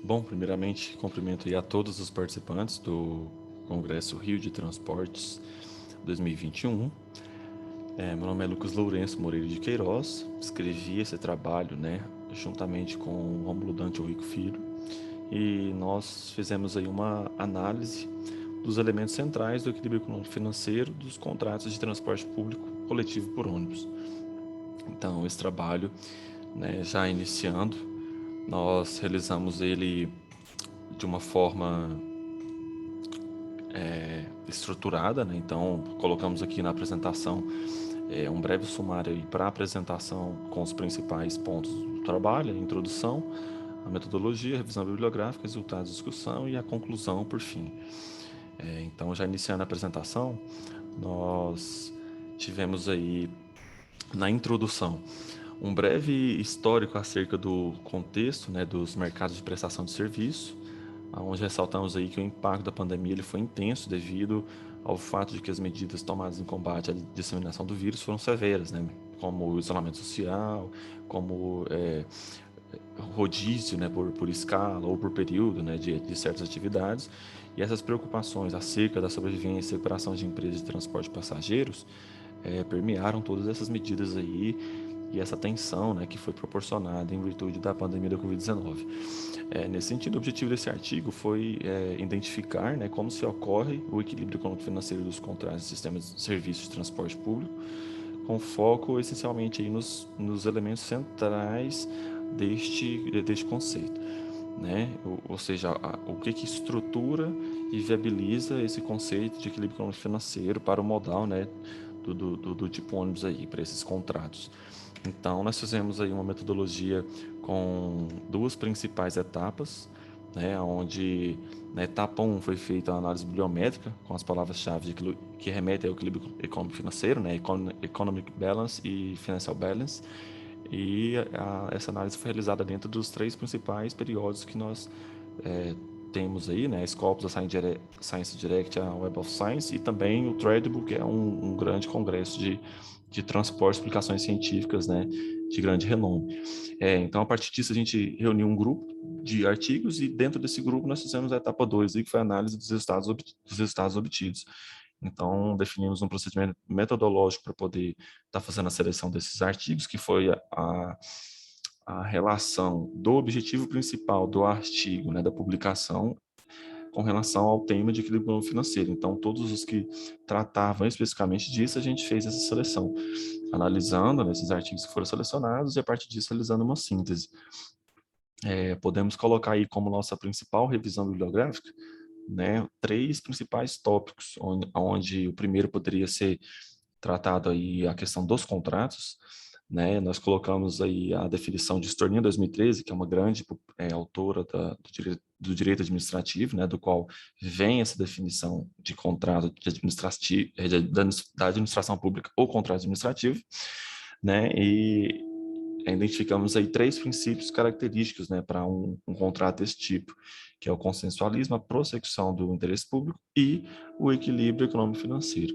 Bom, primeiramente, cumprimento aí a todos os participantes do Congresso Rio de Transportes 2021. Meu nome é Lucas Lourenço Moreira de Queiroz, escrevi esse trabalho, juntamente com o Rômulo Dante Rico Filho, e nós fizemos aí uma análise dos elementos centrais do equilíbrio econômico financeiro dos contratos de transporte público coletivo por ônibus. Então, esse trabalho, já iniciando, nós realizamos ele de uma forma estruturada, né? Então, colocamos aqui na apresentação um breve sumário para a apresentação com os principais pontos do trabalho, a introdução, a metodologia, a revisão bibliográfica, resultados de discussão e a conclusão, por fim. Então, já iniciando a apresentação, nós tivemos aí na introdução um breve histórico acerca do contexto, dos mercados de prestação de serviço, onde ressaltamos aí que o impacto da pandemia ele foi intenso devido ao fato de que as medidas tomadas em combate à disseminação do vírus foram severas, como o isolamento social, como rodízio, por escala ou por período, de certas atividades. E essas preocupações acerca da sobrevivência e recuperação de empresas de transporte de passageiros permearam todas essas medidas aí e essa tensão, que foi proporcionada em virtude da pandemia da Covid-19. Nesse sentido, o objetivo desse artigo foi identificar, como se ocorre o equilíbrio econômico-financeiro dos contratos de sistemas de serviços de transporte público, com foco essencialmente aí nos elementos centrais deste conceito. Ou seja, o que estrutura e viabiliza esse conceito de equilíbrio econômico financeiro para o modal, do tipo ônibus aí, para esses contratos. Então, nós fizemos aí uma metodologia com duas principais etapas, onde na etapa 1 foi feita a análise bibliométrica com as palavras-chave que remetem ao equilíbrio econômico financeiro, Economic Balance e Financial Balance, e essa análise foi realizada dentro dos três principais periódicos que nós temos aí, a Scopus, a Science Direct, a Web of Science, e também o Threadbook, que é um grande congresso de transporte e explicações científicas, de grande renome. Então, a partir disso, a gente reuniu um grupo de artigos e dentro desse grupo nós fizemos a etapa 2, que foi a análise dos resultados obtidos. Então, definimos um procedimento metodológico para poder estar fazendo a seleção desses artigos, que foi a relação do objetivo principal do artigo, da publicação, com relação ao tema de equilíbrio financeiro. Então, todos os que tratavam especificamente disso, a gente fez essa seleção, analisando esses artigos que foram selecionados e, a partir disso, realizando uma síntese. Podemos colocar aí como nossa principal revisão bibliográfica, três principais tópicos, onde o primeiro poderia ser tratado aí a questão dos contratos, Nós colocamos aí a definição de Stornia 2013, que é uma grande autora do direito administrativo, do qual vem essa definição de contrato de administrativo, da administração pública ou contrato administrativo, e identificamos aí três princípios característicos, para um contrato desse tipo, que é o consensualismo, a prossecução do interesse público e o equilíbrio econômico-financeiro.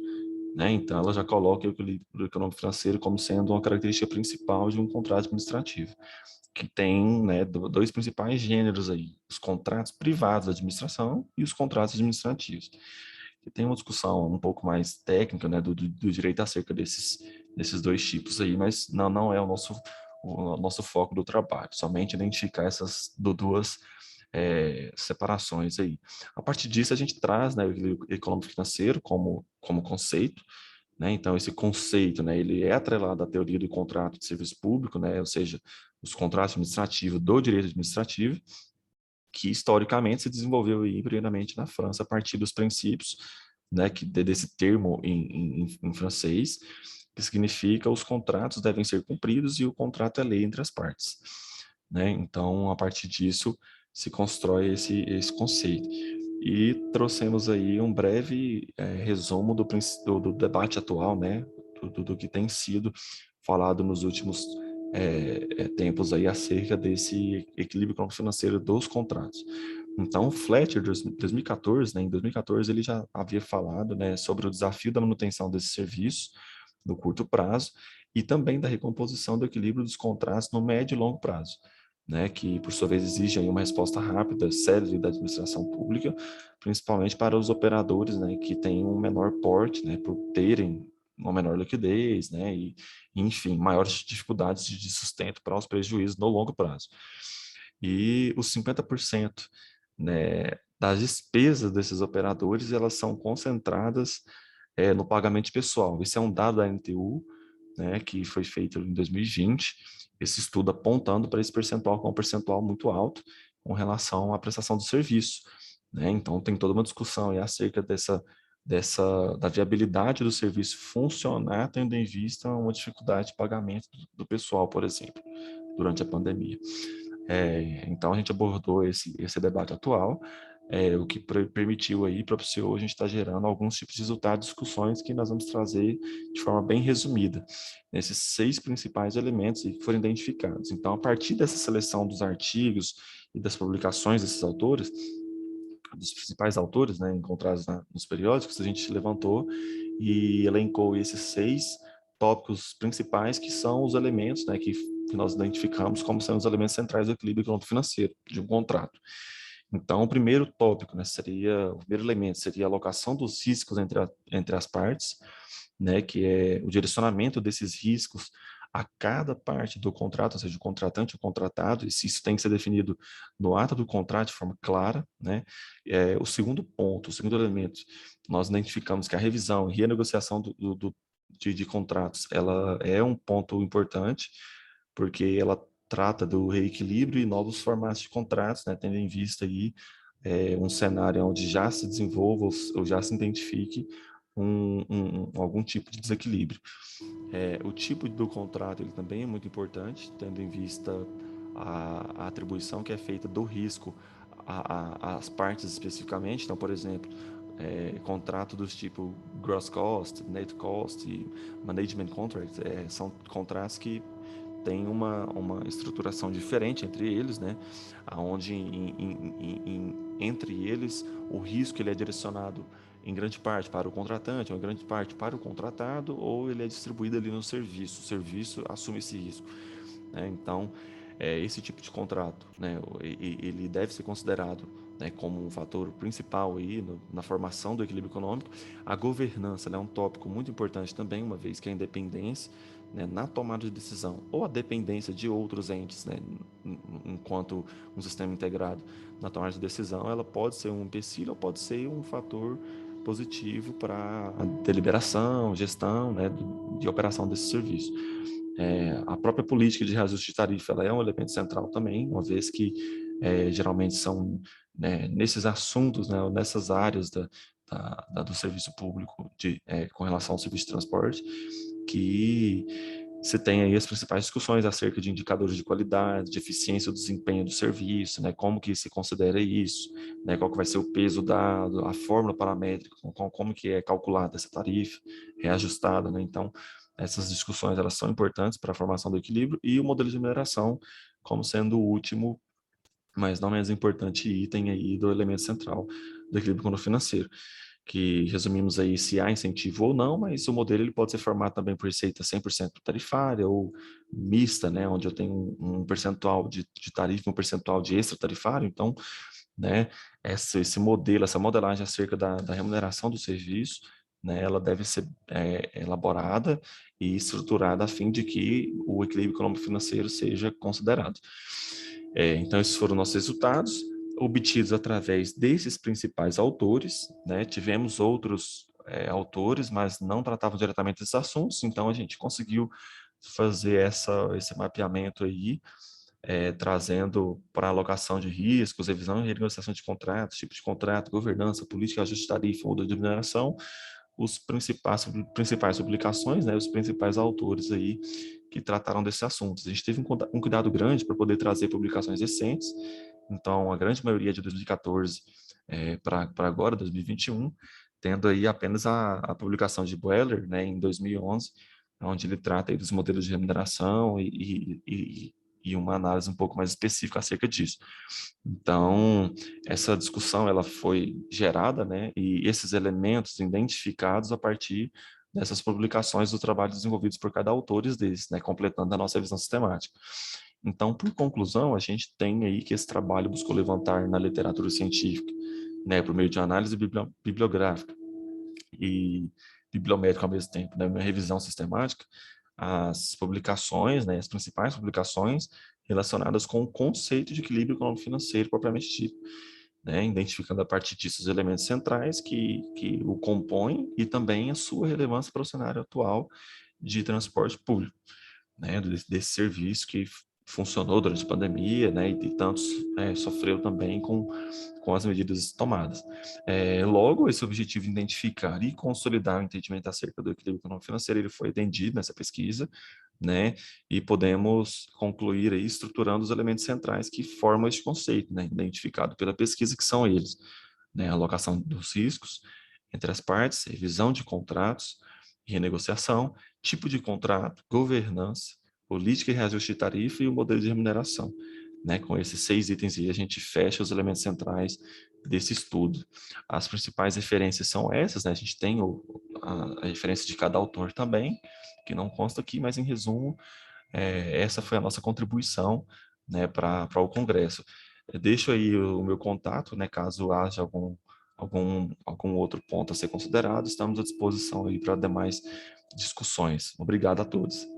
Então, ela já coloca o equilíbrio econômico-financeiro como sendo uma característica principal de um contrato administrativo, que tem dois principais gêneros aí, os contratos privados da administração e os contratos administrativos. E tem uma discussão um pouco mais técnica, do direito acerca desses dois tipos aí, mas não é o nosso foco do trabalho, somente identificar essas duas separações aí. A partir disso, a gente traz, o equilíbrio econômico-financeiro como conceito, então, esse conceito, ele é atrelado à teoria do contrato de serviço público, ou seja, os contratos administrativos do direito administrativo, que historicamente se desenvolveu aí primeiramente na França a partir dos princípios, desse termo em francês, que significa os contratos devem ser cumpridos e o contrato é lei entre as partes. Então, a partir disso, se constrói esse conceito. E trouxemos aí um breve resumo do debate atual, do que tem sido falado nos últimos tempos aí acerca desse equilíbrio econômico-financeiro dos contratos. Então, Fletcher, em 2014, em 2014 ele já havia falado, sobre o desafio da manutenção desse serviço no curto prazo e também da recomposição do equilíbrio dos contratos no médio e longo prazo. né, que por sua vez exigem uma resposta rápida, célere da administração pública, principalmente para os operadores, né, que têm um menor porte, né, por terem uma menor liquidez, né, e enfim, maiores dificuldades de sustento para os prejuízos no longo prazo. E os 50%, né, das despesas desses operadores, elas são concentradas no pagamento pessoal. Esse é um dado da NTU, né, que foi feito em 2020, esse estudo apontando para esse percentual, que é um percentual muito alto com relação à prestação do serviço, né? Então, tem toda uma discussão aí acerca da viabilidade do serviço funcionar, tendo em vista uma dificuldade de pagamento do pessoal, por exemplo, durante a pandemia. Então, a gente abordou esse debate atual, o que permitiu aí, propiciou a gente estar gerando alguns tipos de resultados, discussões que nós vamos trazer de forma bem resumida, nesses 6 principais elementos que foram identificados. Então, a partir dessa seleção dos artigos e das publicações desses autores, dos principais autores, né, encontrados nos periódicos, a gente levantou e elencou esses 6 tópicos principais, que são os elementos, né, que nós identificamos como sendo os elementos centrais do equilíbrio econômico-financeiro de um contrato. Então, o primeiro tópico, né, o primeiro elemento seria a alocação dos riscos entre as partes, né, que é o direcionamento desses riscos a cada parte do contrato, ou seja, o contratante e o contratado, e se isso tem que ser definido no ato do contrato de forma clara, né. O segundo ponto, o segundo elemento, nós identificamos que a revisão e renegociação de contratos, ela é um ponto importante, porque ela trata do reequilíbrio e novos formatos de contratos, né, tendo em vista aí um cenário onde já se desenvolva ou já se identifique algum tipo de desequilíbrio. O tipo do contrato ele também é muito importante, tendo em vista a atribuição que é feita do risco às partes especificamente. Então, por exemplo, contrato dos tipo gross cost, net cost e management contracts são contratos que têm uma estruturação diferente entre eles, né? Onde entre eles o risco ele é direcionado em grande parte para o contratante, ou em grande parte para o contratado, ou ele é distribuído ali no serviço. O serviço assume esse risco, né? Então, esse tipo de contrato, né, ele deve ser considerado, né, como um fator principal aí na formação do equilíbrio econômico. A governança, né, é um tópico muito importante também, uma vez que a independência, né, na tomada de decisão ou a dependência de outros entes, né, enquanto um sistema integrado na tomada de decisão, ela pode ser um empecilho ou pode ser um fator positivo para a deliberação, gestão, né, de operação desse serviço. A própria política de reajuste de tarifa ela é um elemento central também, uma vez que geralmente são, né, nesses assuntos, né, nessas áreas do serviço público com relação ao serviço de transporte, que você tem aí as principais discussões acerca de indicadores de qualidade, de eficiência do desempenho do serviço, né, como que se considera isso, né, qual que vai ser o peso dado, a fórmula paramétrica, como que é calculada essa tarifa, reajustada, né, então essas discussões elas são importantes para a formação do equilíbrio e o modelo de mineração como sendo o último, mas não menos importante item aí do elemento central do equilíbrio econômico-financeiro, que resumimos aí se há incentivo ou não, mas o modelo ele pode ser formado também por receita 100% tarifária ou mista, né, onde eu tenho um percentual de tarifa, um percentual de extra tarifário, então, né, esse modelo, essa modelagem acerca da remuneração do serviço, né, ela deve ser elaborada e estruturada a fim de que o equilíbrio econômico-financeiro seja considerado. Então, esses foram nossos resultados, obtidos através desses principais autores, né? Tivemos outros autores, mas não tratavam diretamente desses assuntos, então a gente conseguiu fazer esse mapeamento aí, trazendo para alocação de riscos, revisão e renegociação de contratos, tipo de contrato, governança, política, ajuste de tarifa ou de mineração, os principais publicações, né, os principais autores aí que trataram desses assuntos. A gente teve um cuidado grande para poder trazer publicações recentes, então a grande maioria de 2014 para agora, 2021, tendo aí apenas a publicação de Boehler, né, em 2011, onde ele trata aí dos modelos de remuneração e uma análise um pouco mais específica acerca disso. Então, essa discussão ela foi gerada, né, e esses elementos identificados a partir dessas publicações dos trabalhos desenvolvidos por cada autores desses, né, completando a nossa visão sistemática. Então, por conclusão, a gente tem aí que esse trabalho buscou levantar na literatura científica, né, por meio de análise bibliográfica e bibliométrica ao mesmo tempo, né, uma revisão sistemática, as publicações, né, as principais publicações relacionadas com o conceito de equilíbrio econômico-financeiro propriamente dito, né, identificando a partir disso os elementos centrais que o compõem e também a sua relevância para o cenário atual de transporte público, né, desse serviço que funcionou durante a pandemia, né, e tantos sofreu também com as medidas tomadas. Logo, esse objetivo de identificar e consolidar o entendimento acerca do equilíbrio econômico-financeiro, ele foi atendido nessa pesquisa, né, e podemos concluir aí estruturando os elementos centrais que formam este conceito, né, identificado pela pesquisa, que são eles, né, a alocação dos riscos entre as partes, revisão de contratos, renegociação, tipo de contrato, governança, política e reajuste de tarifa e o modelo de remuneração. Né, com esses 6 itens aí, a gente fecha os elementos centrais desse estudo. As principais referências são essas, né? A gente tem a referência de cada autor também, que não consta aqui, mas em resumo, essa foi a nossa contribuição, né, para o Congresso. Eu deixo aí o meu contato, né, caso haja algum outro ponto a ser considerado, estamos à disposição aí para demais discussões. Obrigado a todos.